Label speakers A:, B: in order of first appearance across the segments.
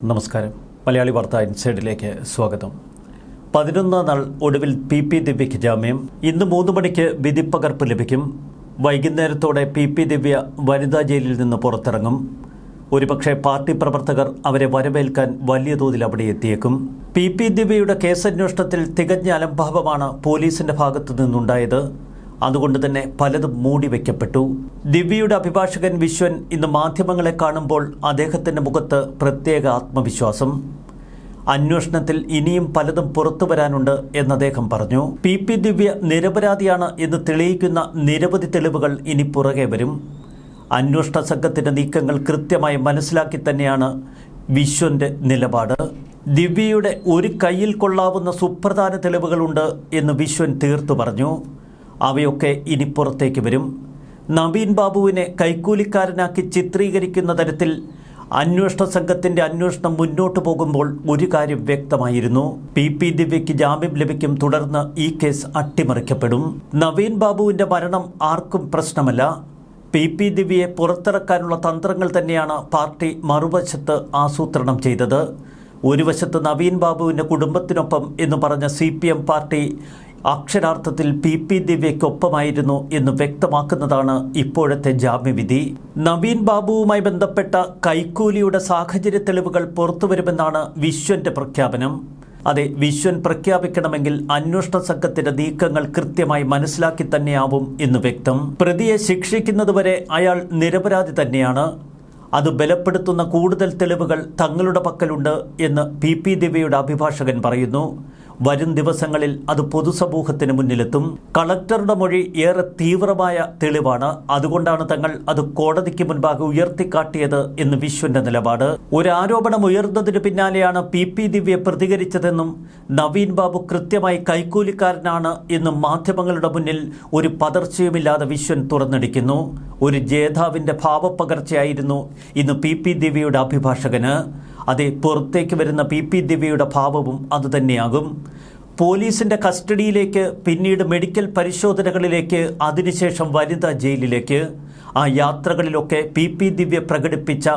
A: നമസ്കാരം. മലയാളി വാർത്ത ഇൻസൈഡിലേക്ക് സ്വാഗതം. 11 നാൾ ഒടുവിൽ PP ദിവ്യയ്ക്ക് ജാമ്യം. ഇന്ന് 3 മണിക്ക് വിധിപ്പകർപ്പ് ലഭിക്കും. വൈകുന്നേരത്തോടെ PP ദിവ്യ വനിതാ ജയിലിൽ നിന്ന് പുറത്തിറങ്ങും. ഒരുപക്ഷെ പാർട്ടി പ്രവർത്തകർ അവരെ വരവേൽക്കാൻ വലിയ തോതിൽ അവിടെ എത്തിയേക്കും. PP ദിവ്യയുടെ കേസന്വേഷണത്തിൽ തികഞ്ഞ അലംഭാവമാണ് പോലീസിന്റെ ഭാഗത്തു നിന്നുണ്ടായത്. അതുകൊണ്ട് തന്നെ പലതും മൂടിവെക്കപ്പെട്ടു. ദിവ്യയുടെ അഭിഭാഷകൻ വിശ്വൻ ഇന്ന് മാധ്യമങ്ങളെ കാണുമ്പോൾ അദ്ദേഹത്തിൻ്റെ മുഖത്ത് പ്രത്യേക ആത്മവിശ്വാസം. അന്വേഷണത്തിൽ ഇനിയും പലതും പുറത്തു വരാനുണ്ട് എന്ന് അദ്ദേഹം പറഞ്ഞു. PP ദിവ്യ നിരപരാധിയാണ് എന്ന് തെളിയിക്കുന്ന നിരവധി തെളിവുകൾ ഇനി പുറകെ വരും. അന്വേഷണ സംഘത്തിൻ്റെ നീക്കങ്ങൾ കൃത്യമായി മനസ്സിലാക്കി തന്നെയാണ് വിശ്വന്റെ നിലപാട്. ദിവ്യയുടെ ഒരു കയ്യിൽ കൊള്ളാവുന്ന സുപ്രധാന തെളിവുകളുണ്ട് എന്ന് വിശ്വൻ തീർത്തു പറഞ്ഞു. അവയൊക്കെ ഇനി പുറത്തേക്ക് വരും. നവീൻ ബാബുവിനെ കൈക്കൂലിക്കാരനാക്കി ചിത്രീകരിക്കുന്ന തരത്തിൽ അന്വേഷണ സംഘത്തിൻ്റെ അന്വേഷണം മുന്നോട്ട് പോകുമ്പോൾ ഒരു കാര്യം വ്യക്തമായിരുന്നു. PP ദിവ്യയ്ക്ക് ജാമ്യം ലഭിക്കും. തുടർന്ന് ഈ കേസ് അട്ടിമറിക്കപ്പെടും. നവീൻ ബാബുവിൻ്റെ മരണം ആർക്കും പ്രശ്നമല്ല. PP ദിവ്യയെ പുറത്തിറക്കാനുള്ള തന്ത്രങ്ങൾ തന്നെയാണ് പാർട്ടി മറുവശത്ത് ആസൂത്രണം ചെയ്തത്. ഒരു വശത്ത് നവീൻ ബാബുവിൻ്റെ കുടുംബത്തിനൊപ്പം എന്ന് പറഞ്ഞ CPM പാർട്ടി അക്ഷരാർത്ഥത്തിൽ PP ദിവ്യയ്ക്കൊപ്പമായിരുന്നു എന്ന് വ്യക്തമാക്കുന്നതാണ് ഇപ്പോഴത്തെ ജാമ്യവിധി. നവീൻ ബാബുവുമായി ബന്ധപ്പെട്ട കൈക്കൂലിയുടെ സാഹചര്യ തെളിവുകൾ പുറത്തുവരുമെന്നാണ് വിശ്വന്റെ പ്രഖ്യാപനം. അതെ, വിശ്വൻ പ്രഖ്യാപിക്കണമെങ്കിൽ അന്വേഷണ സംഘത്തിന്റെ നീക്കങ്ങൾ കൃത്യമായി മനസ്സിലാക്കി തന്നെയാവും എന്ന് വ്യക്തം. പ്രതിയെ ശിക്ഷിക്കുന്നതുവരെ അയാൾ നിരപരാധി തന്നെയാണ്. അത് ബലപ്പെടുത്തുന്ന കൂടുതൽ തെളിവുകൾ തങ്ങളുടെ പക്കലുണ്ട് എന്ന് PP ദിവ്യയുടെ അഭിഭാഷകൻ പറയുന്നു. വരും ദിവസങ്ങളിൽ അത് പൊതുസമൂഹത്തിന് മുന്നിലെത്തും. കളക്ടറുടെ മൊഴി ഏറെ തീവ്രമായ തെളിവാണ്. അതുകൊണ്ടാണ് തങ്ങൾ അത് കോടതിക്ക് മുൻപാകെ ഉയർത്തിക്കാട്ടിയത് എന്ന് വിശ്വന്റെ നിലപാട്. ഒരു ആരോപണം ഉയർന്നതിന് പിന്നാലെയാണ് PP ദിവ്യ പ്രതികരിച്ചതെന്നും നവീൻ ബാബു കൃത്യമായി കൈക്കൂലിക്കാരനാണ് എന്നും മാധ്യമങ്ങളുടെ മുന്നിൽ ഒരു പതർച്ചയുമില്ലാതെ വിശ്വൻ തുറന്നടിക്കുന്നു. ഒരു ജേതാവിന്റെ ഭാവപ്പകർച്ചയായിരുന്നു ഇന്ന് PP ദിവ്യയുടെ അഭിഭാഷകന്. അതെ, പുറത്തേക്ക് വരുന്ന PP ദിവ്യയുടെ ഭാവവും അതുതന്നെയാകും. പോലീസിന്റെ കസ്റ്റഡിയിലേക്ക്, പിന്നീട് മെഡിക്കൽ പരിശോധനകളിലേക്ക്, അതിനുശേഷം വനിതാ ജയിലിലേക്ക്. ആ യാത്രകളിലൊക്കെ PP ദിവ്യ പ്രകടിപ്പിച്ച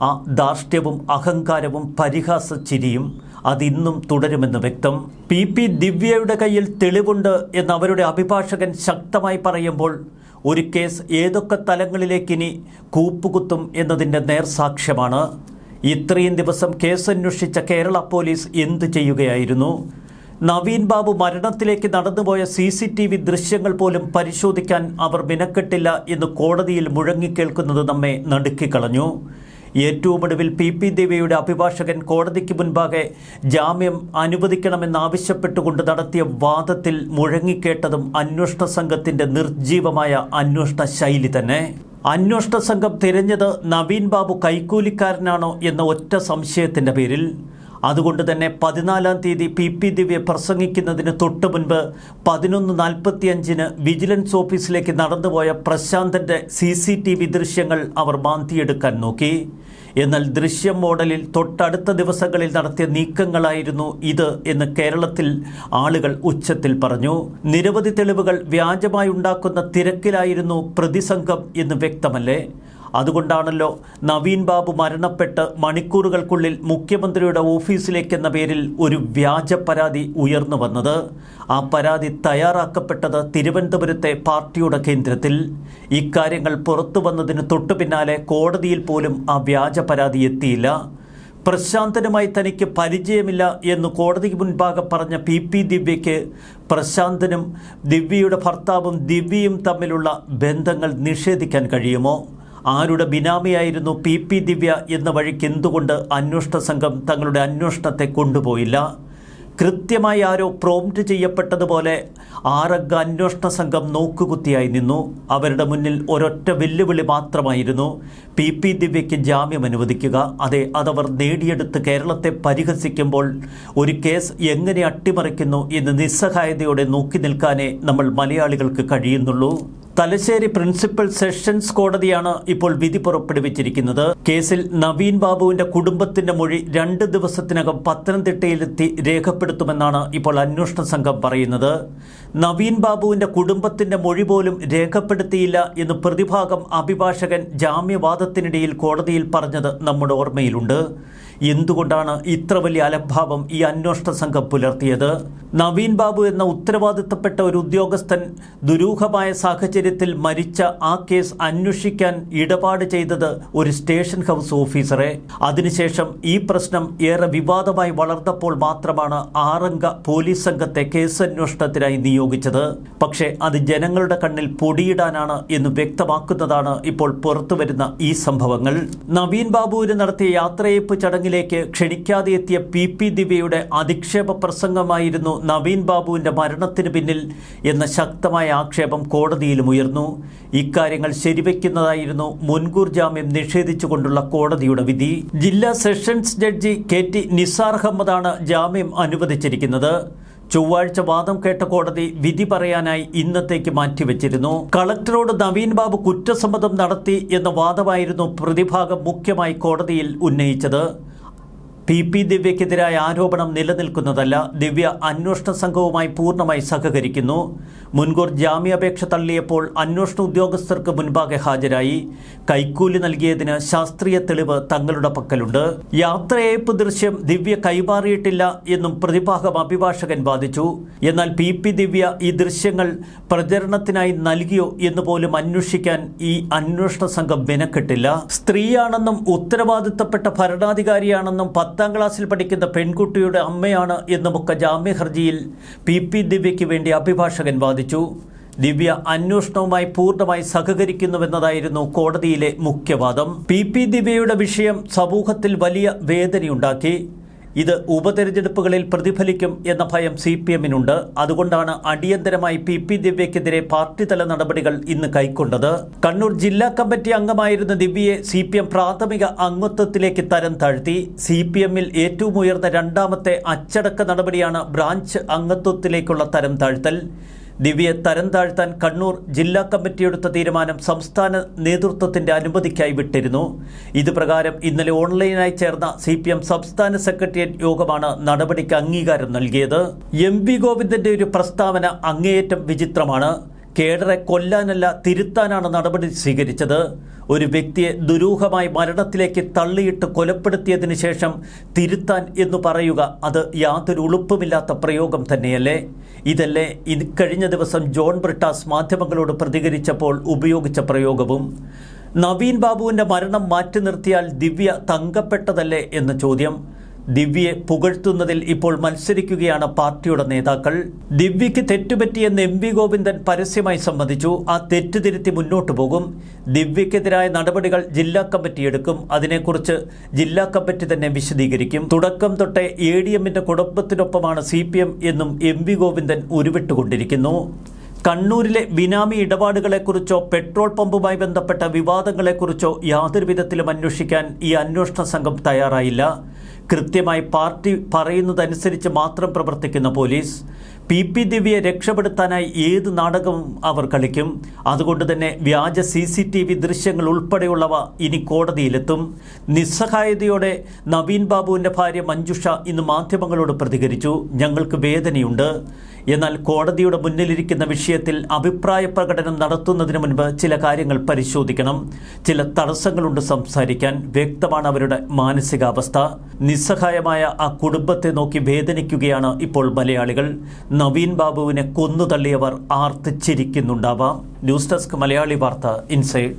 A: ആ ധാർഷ്ട്യവും അഹങ്കാരവും പരിഹാസ ചിരിയും അതിന്നും തുടരുമെന്ന് വ്യക്തം. PP ദിവ്യയുടെ കയ്യിൽ തെളിവുണ്ട് എന്ന് അവരുടെ അഭിഭാഷകൻ ശക്തമായി പറയുമ്പോൾ ഒരു കേസ് ഏതൊക്കെ തലങ്ങളിലേക്കിനി കൂപ്പുകുത്തും എന്നതിൻ്റെ നേർസാക്ഷ്യമാണ്. ഇത്രയും ദിവസം കേസന്വേഷിച്ച കേരള പോലീസ് എന്തു ചെയ്യുകയായിരുന്നു? നവീൻ ബാബു മരണത്തിലേക്ക് നടന്നുപോയ CCTV ദൃശ്യങ്ങൾ പോലും പരിശോധിക്കാൻ അവർ മിനക്കെട്ടില്ല എന്ന് കോടതിയിൽ മുഴങ്ങിക്കേൾക്കുന്നത് നമ്മെ നടുക്കിക്കളഞ്ഞു. ഏറ്റവും ഒടുവിൽ PP ദിവ്യയുടെ അഭിഭാഷകൻ കോടതിക്ക് മുൻപാകെ ജാമ്യം അനുവദിക്കണമെന്നാവശ്യപ്പെട്ടുകൊണ്ട് നടത്തിയ വാദത്തിൽ മുഴങ്ങിക്കേട്ടതും അന്വേഷണ സംഘത്തിൻ്റെ നിർജ്ജീവമായ അന്വേഷണ ശൈലി തന്നെ. അന്വേഷണ സംഘം തിരഞ്ഞത് നവീൻ ബാബു കൈക്കൂലിക്കാരനാണോ എന്ന ഒറ്റ സംശയത്തിൻ്റെ പേരിൽ. അതുകൊണ്ട് തന്നെ 14-ാം തീയതി PP ദിവ്യ പ്രസംഗിക്കുന്നതിന് തൊട്ട് മുൻപ് 11:45 വിജിലൻസ് ഓഫീസിലേക്ക് നടന്നുപോയ പ്രശാന്തൻ്റെ CCTV ദൃശ്യങ്ങൾ അവർ മാന്തിയെടുക്കാൻ നോക്കി. എന്നാൽ ദൃശ്യം മോഡലിൽ തൊട്ടടുത്ത ദിവസങ്ങളിൽ നടത്തിയ നീക്കങ്ങളായിരുന്നു ഇത് എന്ന് കേരളത്തിൽ ആളുകൾ ഉച്ചത്തിൽ പറഞ്ഞു. നിരവധി തെളിവുകൾ വ്യാജമായി ഉണ്ടാക്കുന്ന തിരക്കിലായിരുന്നു പ്രതിസംഘം എന്ന് വ്യക്തമല്ലേ? അതുകൊണ്ടാണല്ലോ നവീൻ ബാബു മരണപ്പെട്ട് മണിക്കൂറുകൾക്കുള്ളിൽ മുഖ്യമന്ത്രിയുടെ ഓഫീസിലേക്കെന്ന പേരിൽ ഒരു വ്യാജ പരാതി ഉയർന്നു വന്നത്. ആ പരാതി തയ്യാറാക്കപ്പെട്ടത് തിരുവനന്തപുരത്തെ പാർട്ടിയുടെ കേന്ദ്രത്തിൽ. ഇക്കാര്യങ്ങൾ പുറത്തു വന്നതിന് തൊട്ടു പിന്നാലെ കോടതിയിൽ പോലും ആ വ്യാജ പരാതി എത്തിയില്ല. പ്രശാന്തനുമായി തനിക്ക് പരിചയമില്ല എന്ന് കോടതിക്ക് മുൻപാകെ പറഞ്ഞ PP ദിവ്യയ്ക്ക് പ്രശാന്തനും ദിവ്യയുടെ ഭർത്താവും ദിവ്യയും തമ്മിലുള്ള ബന്ധങ്ങൾ നിഷേധിക്കാൻ കഴിയുമോ? ആരുടെ ബിനാമിയായിരുന്നു PP ദിവ്യ എന്ന വഴിക്ക് എന്തുകൊണ്ട് അന്വേഷണ സംഘം തങ്ങളുടെ അന്വേഷണത്തെ കൊണ്ടുപോയില്ല? കൃത്യമായി ആരോ പ്രോംപ്റ്റ് ചെയ്യപ്പെട്ടതുപോലെ 6 അന്വേഷണ സംഘം നോക്കുകുത്തിയായി നിന്നു. അവരുടെ മുന്നിൽ ഒരൊറ്റ വെല്ലുവിളി മാത്രമായിരുന്നു: PP ദിവ്യയ്ക്ക് ജാമ്യം അനുവദിക്കുക. അതെ, അതവർ നേടിയെടുത്ത് കേരളത്തെ പരിഹസിക്കുമ്പോൾ ഒരു കേസ് എങ്ങനെ അട്ടിമറിക്കുന്നു എന്ന് നിസ്സഹായതയോടെ നോക്കി നിൽക്കാനേ നമ്മൾ മലയാളികൾക്ക് കഴിയുന്നുള്ളൂ. തലശ്ശേരി പ്രിൻസിപ്പൽ സെഷൻസ് കോടതിയാണ് ഇപ്പോൾ വിധി പുറപ്പെടുവിച്ചിരിക്കുന്നത്. കേസിൽ നവീൻ ബാബുവിന്റെ കുടുംബത്തിന്റെ മൊഴി 2 ദിവസത്തിനകം പത്തനംതിട്ടയിലെത്തി രേഖപ്പെടുത്തുമെന്നാണ് ഇപ്പോൾ അന്വേഷണ സംഘം പറയുന്നത്. നവീൻ ബാബുവിന്റെ കുടുംബത്തിന്റെ മൊഴി പോലും രേഖപ്പെടുത്തിയില്ല എന്ന് പ്രതിഭാഗം അഭിഭാഷകൻ ജാമ്യവാദത്തിനിടയിൽ കോടതിയിൽ പറഞ്ഞത് നമ്മുടെ ഓർമ്മയിലുണ്ട്. എന്തുകൊണ്ടാണ് ഇത്ര വലിയ അലംഭാവം ഈ അന്വേഷണ സംഘം പുലർത്തിയത്? നവീൻ ബാബു എന്ന ഉത്തരവാദിത്തപ്പെട്ട ഒരു ഉദ്യോഗസ്ഥൻ ദുരൂഹമായ സാഹചര്യത്തിൽ മരിച്ച ആ കേസ് അന്വേഷിക്കാൻ ഇടപാട് ചെയ്തത് ഒരു സ്റ്റേഷൻ ഹൗസ് ഓഫീസറെ. അതിനുശേഷം ഈ പ്രശ്നം ഏറെ വിവാദമായി വളർന്നപ്പോൾ മാത്രമാണ് 6 അംഗ പോലീസ് സംഘത്തെ കേസന്വേഷണത്തിനായി നിയോഗിച്ചത്. പക്ഷേ അത് ജനങ്ങളുടെ കണ്ണിൽ പൊടിയിടാനാണ് എന്ന് വ്യക്തമാക്കുന്നതാണ് ഇപ്പോൾ പുറത്തുവരുന്ന ഈ സംഭവങ്ങൾ. നവീൻ ബാബുവിന് നടത്തിയ യാത്രയയപ്പ് ചടങ്ങിലേക്ക് ക്ഷണിക്കാതെ എത്തിയ പി ദിവ്യയുടെ അധിക്ഷേപ പ്രസംഗമായിരുന്നു നവീൻ ബാബുവിന്റെ മരണത്തിന് പിന്നിൽ എന്ന ശക്തമായ ആക്ഷേപം കോടതിയിലും ഉയർന്നു. ഇക്കാര്യങ്ങൾ ശരിവെക്കുന്നതായിരുന്നു മുൻകൂർ ജാമ്യം നിഷേധിച്ചുകൊണ്ടുള്ള കോടതിയുടെ വിധി. ജില്ലാ സെഷൻസ് ജഡ്ജി KT നിസാർ അഹമ്മദാണ് ജാമ്യം അനുവദിച്ചിരിക്കുന്നത്. ചൊവ്വാഴ്ച വാദം കേട്ട കോടതി വിധി പറയാനായി ഇന്നത്തേക്ക് മാറ്റിവെച്ചിരുന്നു. കളക്ടറോട് നവീൻ ബാബു കുറ്റസമ്മതം നടത്തി എന്ന വാദമായിരുന്നു പ്രതിഭാഗം മുഖ്യമായി കോടതിയിൽ ഉന്നയിച്ചത്. പി ദിവ്യക്കെതിരായ ആരോപണം നിലനിൽക്കുന്നതല്ല. ദിവ്യ അന്വേഷണ സംഘവുമായി പൂർണ്ണമായി സഹകരിക്കുന്നു. മുൻകൂർ ജാമ്യാപേക്ഷ തള്ളിയപ്പോൾ അന്വേഷണ ഉദ്യോഗസ്ഥർക്ക് മുൻപാകെ ഹാജരായി. കൈക്കൂലി നൽകിയതിന് ശാസ്ത്രീയ തെളിവ് തങ്ങളുടെ പക്കലുണ്ട്. യാത്രയയപ്പ് ദൃശ്യം ദിവ്യ കൈമാറിയിട്ടില്ല എന്നും പ്രതിഭാഗം അഭിഭാഷകൻ വാദിച്ചു. എന്നാൽ പി ദിവ്യ ഈ ദൃശ്യങ്ങൾ പ്രചരണത്തിനായി നൽകിയോ എന്ന് പോലും അന്വേഷിക്കാൻ ഈ അന്വേഷണ സംഘം മെനക്കെട്ടില്ല. സ്ത്രീയാണെന്നും ഉത്തരവാദിത്തപ്പെട്ട ഭരണാധികാരിയാണെന്നും 10ാം ക്ലാസ്സിൽ പഠിക്കുന്ന പെൺകുട്ടിയുടെ അമ്മയാണ് എന്നുമൊക്കെ ജാമ്യ ഹർജിയിൽ പി ദിവ്യയ്ക്ക് വേണ്ടി അഭിഭാഷകൻ വാദിച്ചു. ദിവ്യ അന്വേഷണവുമായി പൂർണ്ണമായി സഹകരിക്കുന്നുവെന്നതായിരുന്നു കോടതിയിലെ മുഖ്യവാദം. പി ദിവ്യയുടെ വിഷയം സമൂഹത്തിൽ വലിയ വേദനയുണ്ടാക്കി. ഇത് ഉപതെരഞ്ഞെടുപ്പുകളിൽ പ്രതിഫലിക്കും എന്ന ഭയം CPMനുണ്ട്. അതുകൊണ്ടാണ് അടിയന്തരമായി പി ദിവ്യക്കെതിരെ പാർട്ടിതല നടപടികൾ ഇന്ന് കൈക്കൊണ്ടത്. കണ്ണൂർ ജില്ലാ കമ്മിറ്റി അംഗമായിരുന്ന ദിവ്യയെ CPM പ്രാഥമിക അംഗത്വത്തിലേക്ക് തരം താഴ്ത്തി. CPMൽ ഏറ്റവും ഉയർന്ന 2ാമത്തെ അച്ചടക്ക നടപടിയാണ് ബ്രാഞ്ച് അംഗത്വത്തിലേക്കുള്ള തരം താഴ്ത്തൽ. ദിവ്യയെ തരം താഴ്ത്താൻ കണ്ണൂർ ജില്ലാ കമ്മിറ്റി എടുത്ത തീരുമാനം സംസ്ഥാന നേതൃത്വത്തിന്റെ അനുമതിക്കായി വിട്ടിരുന്നു. ഇതുപ്രകാരം ഇന്നലെ ഓൺലൈനായി ചേർന്ന CPM സംസ്ഥാന സെക്രട്ടേറിയറ്റ് യോഗമാണ് നടപടിക്ക് അംഗീകാരം നൽകിയത്. MV ഗോവിന്ദന്റെ ഒരു പ്രസ്താവന അങ്ങേയറ്റം വിചിത്രമാണ്. കേഡറെ കൊല്ലാനല്ല തിരുത്താനാണ് നടപടി സ്വീകരിച്ചത്. ഒരു വ്യക്തിയെ ദുരൂഹമായി മരണത്തിലേക്ക് തള്ളിയിട്ട് കൊലപ്പെടുത്തിയതിനു ശേഷം തിരുത്താൻ എന്ന് പറയുക അത് യാതൊരു ഉളുപ്പുമില്ലാത്ത പ്രയോഗം തന്നെയല്ലേ? ഇതല്ലേ കഴിഞ്ഞ ദിവസം ജോൺ ബ്രിട്ടാസ് മാധ്യമങ്ങളോട് പ്രതികരിച്ചപ്പോൾ ഉപയോഗിച്ച പ്രയോഗവും? നവീൻ ബാബുവിൻ്റെ മരണം മാറ്റി നിർത്തിയാൽ ദിവ്യ തങ്കപ്പെട്ടതല്ലേ എന്ന ചോദ്യം. ദിവ്യയെ പുകഴ്ത്തുന്നതിൽ ഇപ്പോൾ മത്സരിക്കുകയാണ് പാർട്ടിയുടെ നേതാക്കൾ. ദിവ്യയ്ക്ക് തെറ്റുപറ്റിയെന്ന് MV ഗോവിന്ദൻ പരസ്യമായി സമ്മതിച്ചു. ആ തെറ്റ് തിരുത്തി മുന്നോട്ടു പോകും. ദിവ്യക്കെതിരായ നടപടികൾ ജില്ലാ കമ്മിറ്റി എടുക്കും. അതിനെക്കുറിച്ച് ജില്ലാ കമ്മിറ്റി തന്നെ വിശദീകരിക്കും. തുടക്കം തൊട്ടേ ADMന്റെ കുടുംബത്തിനൊപ്പമാണ് CPM എന്നും MV ഗോവിന്ദൻ ഉരുവിട്ടുകൊണ്ടിരിക്കുന്നു. കണ്ണൂരിലെ ബിനാമി ഇടപാടുകളെക്കുറിച്ചോ പെട്രോൾ പമ്പുമായി ബന്ധപ്പെട്ട വിവാദങ്ങളെക്കുറിച്ചോ യാതൊരു വിധത്തിലും അന്വേഷിക്കാൻ ഈ അന്വേഷണ സംഘം തയ്യാറായില്ല. കൃത്യമായി പാർട്ടി പറയുന്നതനുസരിച്ച് മാത്രം പ്രവർത്തിക്കുന്ന പോലീസ് പി ദിവ്യയെ രക്ഷപ്പെടുത്താനായി ഏത് നാടകവും അവർ കളിക്കും. അതുകൊണ്ട് തന്നെ വ്യാജ CCTV ദൃശ്യങ്ങൾ ഉൾപ്പെടെയുള്ളവ ഇനി കോടതിയിലെത്തും. നിസ്സഹായതയോടെ നവീൻ ബാബുവിൻ്റെ ഭാര്യ മഞ്ജുഷ ഇന്ന് മാധ്യമങ്ങളോട് പ്രതികരിച്ചു. ഞങ്ങൾക്ക് വേദനയുണ്ട്. എന്നാൽ കോടതിയുടെ മുന്നിലിരിക്കുന്ന വിഷയത്തിൽ അഭിപ്രായ പ്രകടനം നടത്തുന്നതിന് മുൻപ് ചില കാര്യങ്ങൾ പരിശോധിക്കണം. ചില തടസ്സങ്ങളുണ്ട് സംസാരിക്കാൻ. വ്യക്തമാണ് അവരുടെ മാനസികാവസ്ഥ. നിസ്സഹായമായ ആ കുടുംബത്തെ നോക്കി വേദനിക്കുകയാണ് ഇപ്പോൾ മലയാളികൾ. നവീൻ ബാബുവിനെ കൊന്നുതള്ളിയവർ ആർത്തിച്ചിരിക്കുന്നുണ്ടാവാം. ന്യൂസ് ഡെസ്ക് മലയാളി വാർത്ത ഇൻസൈഡ്.